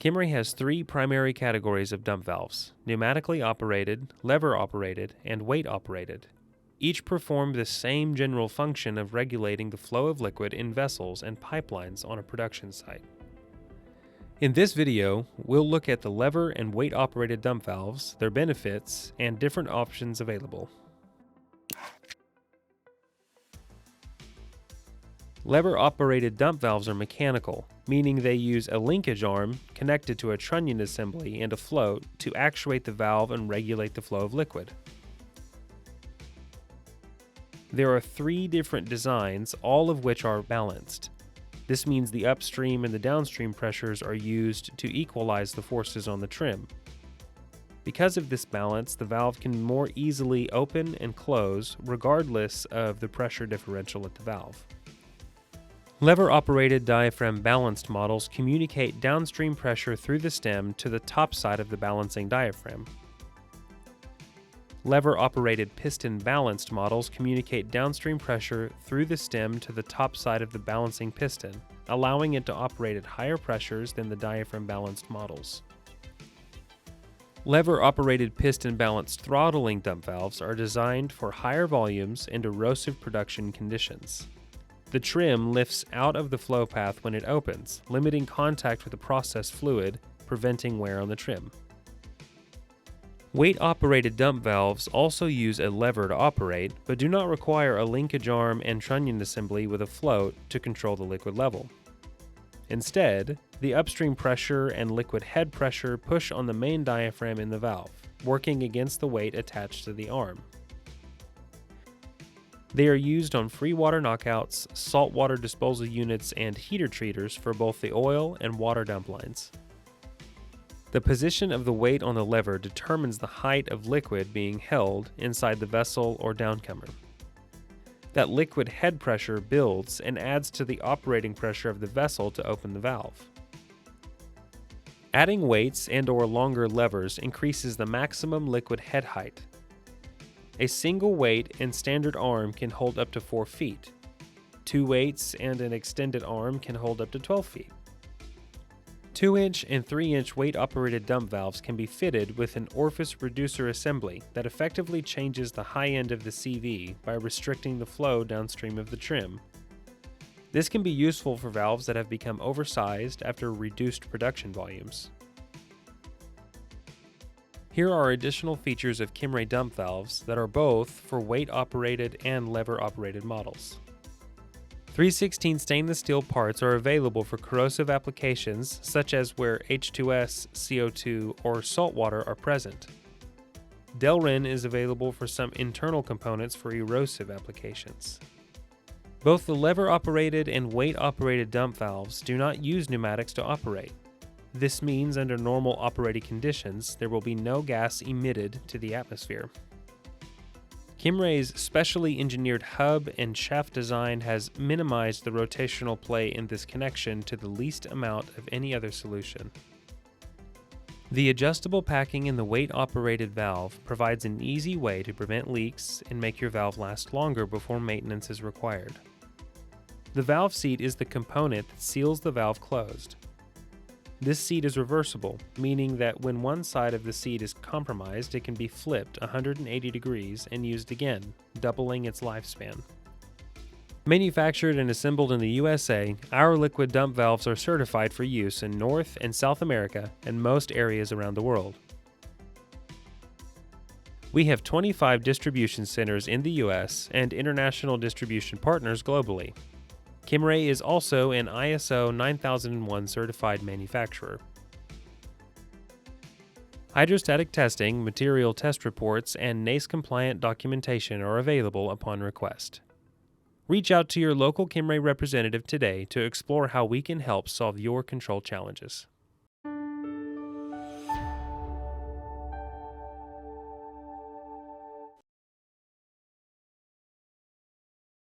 Kimray has three primary categories of dump valves: pneumatically operated, lever operated, and weight operated. Each perform the same general function of regulating the flow of liquid in vessels and pipelines on a production site. In this video, we'll look at the lever and weight operated dump valves, their benefits, and different options available. Lever-operated dump valves are mechanical, meaning they use a linkage arm connected to a trunnion assembly and a float to actuate the valve and regulate the flow of liquid. There are three different designs, all of which are balanced. This means the upstream and the downstream pressures are used to equalize the forces on the trim. Because of this balance, the valve can more easily open and close regardless of the pressure differential at the valve. Lever-operated diaphragm balanced models communicate downstream pressure through the stem to the top side of the balancing diaphragm. Lever-operated piston balanced models communicate downstream pressure through the stem to the top side of the balancing piston, allowing it to operate at higher pressures than the diaphragm balanced models. Lever-operated piston balanced throttling dump valves are designed for higher volumes and erosive production conditions. The trim lifts out of the flow path when it opens, limiting contact with the process fluid, preventing wear on the trim. Weight-operated dump valves also use a lever to operate, but do not require a linkage arm and trunnion assembly with a float to control the liquid level. Instead, the upstream pressure and liquid head pressure push on the main diaphragm in the valve, working against the weight attached to the arm. They are used on free water knockouts, saltwater disposal units, and heater treaters for both the oil and water dump lines. The position of the weight on the lever determines the height of liquid being held inside the vessel or downcomer. That liquid head pressure builds and adds to the operating pressure of the vessel to open the valve. Adding weights and/or longer levers increases the maximum liquid head height. A single weight and standard arm can hold up to 4 feet. 2 weights and an extended arm can hold up to 12 feet. 2-inch and 3-inch weight-operated dump valves can be fitted with an orifice reducer assembly that effectively changes the high end of the CV by restricting the flow downstream of the trim. This can be useful for valves that have become oversized after reduced production volumes. Here are additional features of Kimray dump valves that are both for weight-operated and lever-operated models. 316 stainless steel parts are available for corrosive applications such as where H2S, CO2, or salt water are present. Delrin is available for some internal components for erosive applications. Both the lever-operated and weight-operated dump valves do not use pneumatics to operate. This means under normal operating conditions, there will be no gas emitted to the atmosphere. Kimray's specially engineered hub and shaft design has minimized the rotational play in this connection to the least amount of any other solution. The adjustable packing in the weight-operated valve provides an easy way to prevent leaks and make your valve last longer before maintenance is required. The valve seat is the component that seals the valve closed. This seat is reversible, meaning that when one side of the seat is compromised, it can be flipped 180 degrees and used again, doubling its lifespan. Manufactured and assembled in the USA, our liquid dump valves are certified for use in North and South America and most areas around the world. We have 25 distribution centers in the US and international distribution partners globally. Kimray is also an ISO 9001 certified manufacturer. Hydrostatic testing, material test reports, and NACE-compliant documentation are available upon request. Reach out to your local Kimray representative today to explore how we can help solve your control challenges.